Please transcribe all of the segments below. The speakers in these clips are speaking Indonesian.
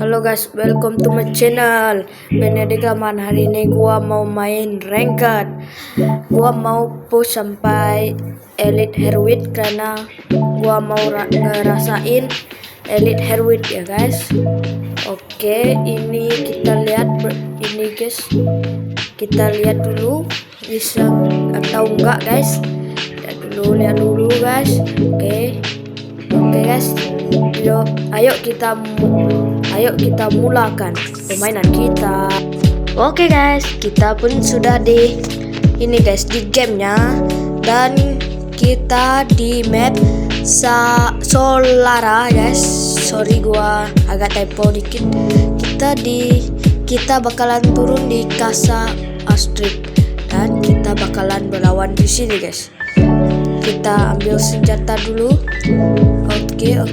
Halo guys, welcome to my channel. Benedik Laman. Hari ini gua mau main ranked. Gua mau push sampai elite heroic karena gua mau ngerasain elite heroic ya guys. Oke, ini kita lihat ini guys. Kita lihat dulu bisa atau enggak guys. Lihat dulu guys. Oke guys. Ayo kita mulakan permainan kita. Oke guys, kita pun sudah di ini guys di gamenya, dan kita di map Solara guys. Sorry gua agak typo dikit. Kita bakalan turun di Casa Astrid dan kita bakalan berlawan di sini guys. Kita ambil senjata dulu. Oke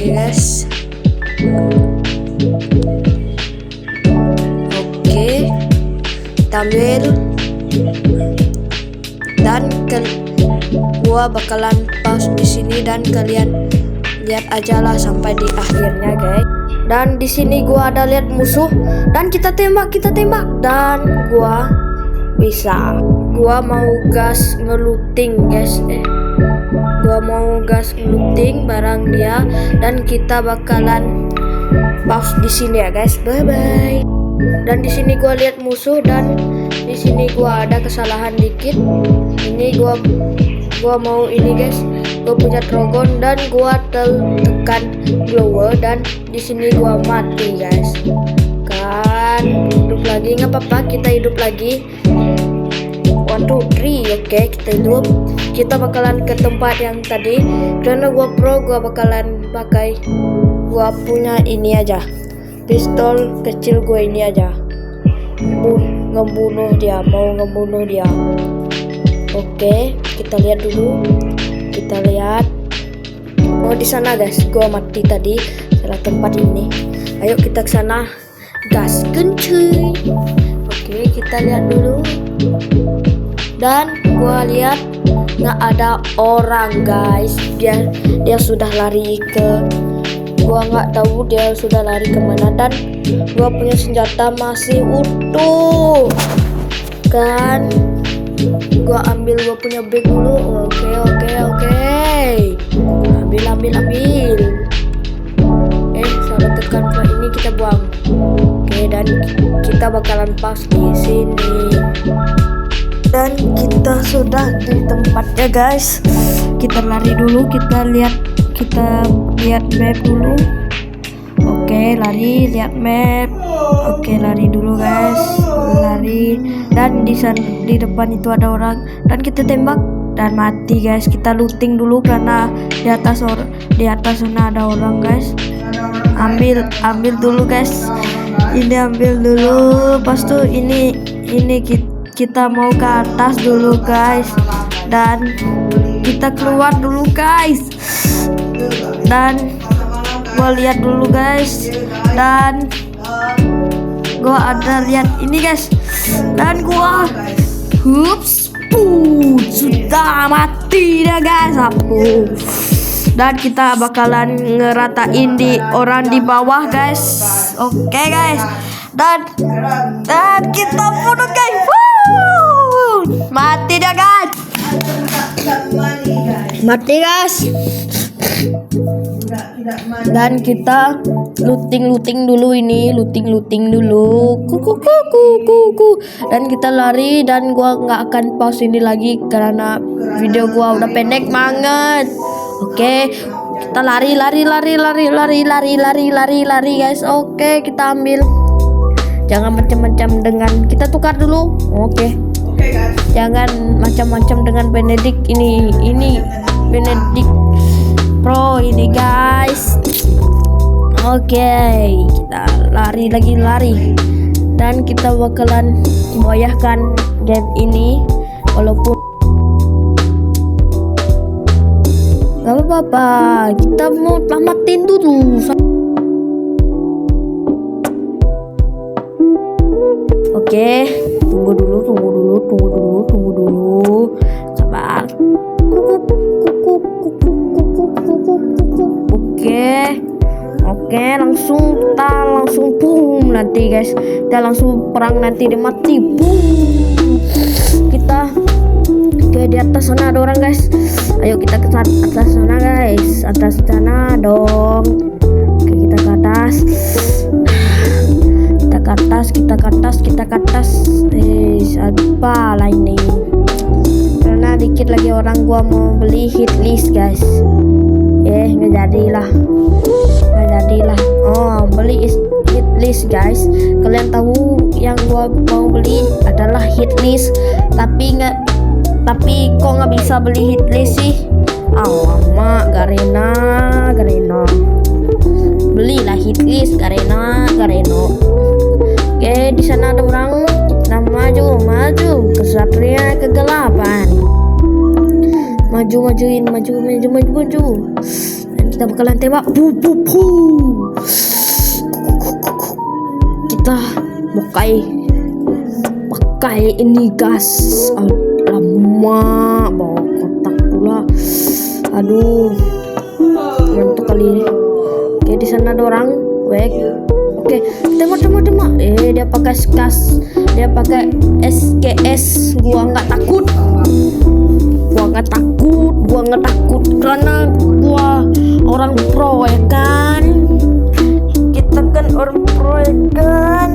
guys. Oke, kita ambil dan gua bakalan pause di sini dan kalian lihat aja lah sampai di akhirnya guys. Dan di sini gua ada lihat musuh dan kita tembak dan gua bisa. Gua mau gas ngeluting guys. Gua mau gas ngeluting barang dia dan kita bakalan pause di sini ya guys. Bye bye. Dan di sini gua lihat musuh dan di sini gua ada kesalahan dikit. Ini gua mau ini guys. Gua punya dragon dan gua tekan blower dan di sini gua mati guys. Kan hidup lagi, nggak apa-apa, kita hidup lagi. 1, 2, 3. Oke, kita hidup. Kita bakalan ke tempat yang tadi. Karena gua pro, gua bakalan pakai gua punya ini aja, pistol kecil gue ini aja. Mau ngebunuh dia. Oke, kita lihat dulu. Kita lihat. Oh, di sana guys. Gua mati tadi salah tempat ini. Ayo kita ke sana. Gas kenceng. Oke, kita lihat dulu. Dan gua lihat nggak ada orang guys. Dia sudah lari ke, gua nggak tahu dia sudah lari kemana. Dan gua punya senjata masih utuh kan. Gua ambil gua punya bag dulu. Oke. Ambil. Salah tekan play ini, kita buang. Oke, dan kita bakalan pause di sini. Dan kita sudah di tempatnya guys. Kita lari dulu, kita lihat map dulu. Oke, lari, lihat map. Oke, lari dulu guys. Lari, dan di depan itu ada orang dan kita tembak dan mati guys. Kita looting dulu karena di atas sana ada orang guys. Ambil dulu guys. Ini ambil dulu. Pas tuh ini kita mau ke atas dulu guys, dan kita keluar dulu guys, dan gua lihat dulu guys, dan gua ada lihat ini guys, dan gua sudah mati dah guys aku. Dan kita bakalan ngeratain di orang di bawah guys. Oke guys, dan kita bunuh guys. Mati dah guys. Mati guys. Dan kita looting dulu ini, looting dulu. Kuku. Dan kita lari, dan gua nggak akan pause ini lagi karena video gua udah pendek banget. Oke, kita lari guys. Oke, kita ambil. Jangan macam-macam dengan, kita tukar dulu. Oke guys. Jangan macam-macam dengan Benedik ini Benedik Pro ini guys. Oke, kita lari, dan kita bakalan memboyahkan game ini walaupun gak apa-apa, kita mau tamatin dulu. Oke, tunggu dulu. Sabar. Oke. Oke, kita langsung boom nanti guys. Kita langsung perang nanti dia mati. Boom. Kita di atas sana ada orang guys. Ayo kita ke atas sana guys. Atas sana dong. Oke, kita ke atas. Kita ke atas. Apa lah ini? Karena dikit lagi orang gua mau beli hit list guys. Nggak jadilah. Oh, beli hit list guys. Kalian tahu yang gua mau beli adalah hit list, tapi kok nggak bisa beli hit list sih? Alamak, Garena. Belilah hit list Garena. Oke, di sana ada orang. Kita maju kesatria kegelapan. Maju. Dan kita bakalan tembak. Kita pakai ini gas. Lama bawa kotak pula. Aduh, ngantuk kali ini. Oke, di sana ada orang. Oke, tembak. Dia pakai gas. Dia pakai SKS. Gua nggak takut karena gua orang pro ya kan. Kita kan orang pro ya kan.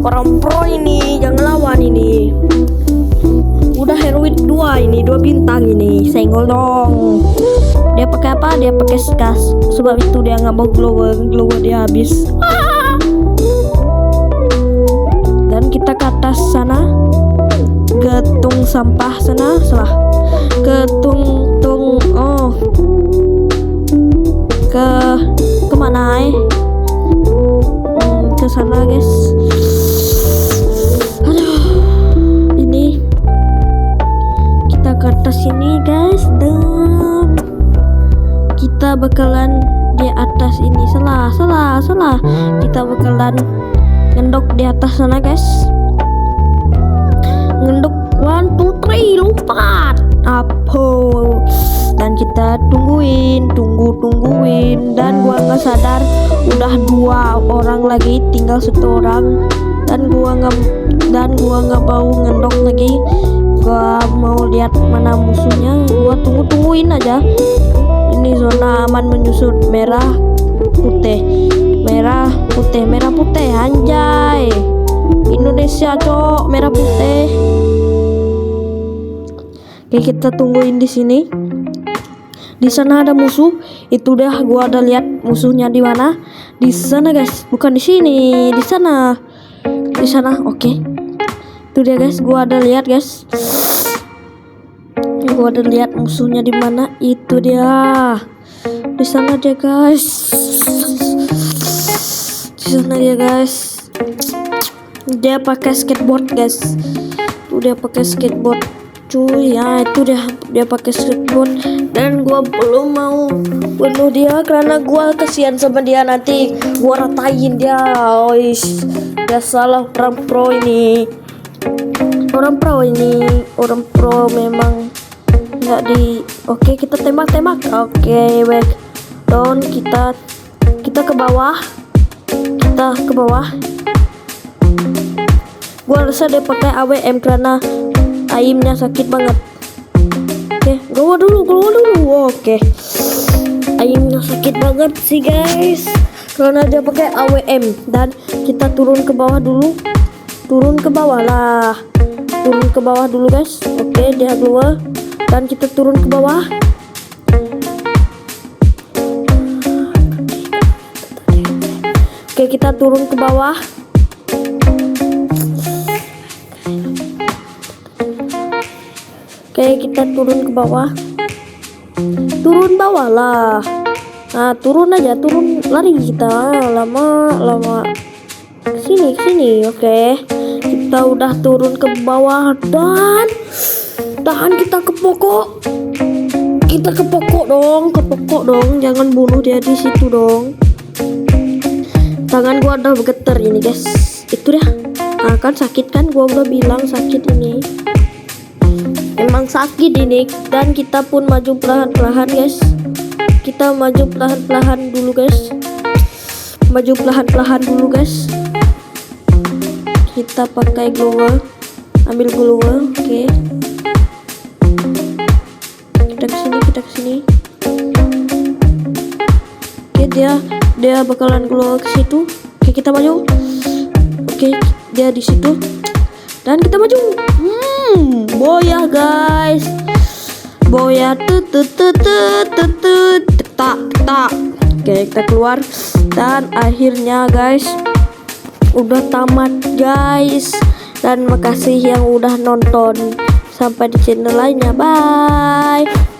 Orang pro ini jangan lawan ini. Udah heroin 2 ini, 2 bintang ini. Senggol dong. Dia pakai apa? Dia pakai gas. Sebab itu dia nggak mau glower dia habis. Dan kita ke atas sana. Getung sampah sana, salah. Kemana ke sana guys. Aduh, ini kita ke atas ini guys. Dan kita bakalan di atas ini. Salah. Kita bakalan ngendok di atas sana guys. Ngendok 1, 2, 3 lompat. Dan kita tungguin. Dan gua nggak sadar udah 2 orang lagi, tinggal 1 orang. Dan gua nggak mau ngendok lagi. Gua mau lihat mana musuhnya. Gua tungguin aja. Ini zona aman menyusut. Merah putih anjay. Indonesia cok, merah putih. Oke, kita tungguin di sini. Di sana ada musuh. Itu dah gua ada lihat musuhnya di mana. Di sana guys, bukan di sini. Di sana. Oke. Itu dia guys, gua ada lihat guys. Gua ada lihat musuhnya di mana. Itu dia. Di sana dia guys. Dia pakai skateboard guys. Dia pakai skateboard cuy. Ya itu dia pakai skateboard. Dan gua belum mau bunuh dia karena gua kasihan sama dia, nanti gua ratain dia. Dia salah. Orang pro memang nggak di. Oke, kita tembak. Oke, baik. Down, kita ke bawah. Gua rasa dia pakai AWM karena aimnya sakit banget. Oke, keluar dulu. Oke, aimnya sakit banget sih guys karena dia pakai AWM. Dan kita turun ke bawah dulu. Turun ke bawah dulu guys. Oke, dia keluar dan kita turun ke bawah. Oke, kita turun ke bawah. Turun bawah lah. Nah, turun lari kita. Lama kesini. Oke, kita udah turun ke bawah dan kita ke pokok. Ke pokok dong. Jangan bunuh dia di situ dong. Tangan gua udah bergetar ini guys. Itu dah. Nah, kan sakit kan, gua udah bilang sakit ini. Emang sakit ini. Dan kita pun maju perlahan-lahan guys. Kita maju perlahan-lahan dulu guys. maju perlahan-lahan dulu guys. Kita pakai glowworm, ambil glowworm. Oke. Kita kesini. Oke, dia bakalan glow ke situ. Oke, kita maju. Oke, dia di situ. Dan kita maju. Boya guys. Boya tak. Oke, kita keluar. Dan akhirnya guys, udah tamat guys. Dan makasih yang udah nonton. Sampai di channel lainnya. Bye.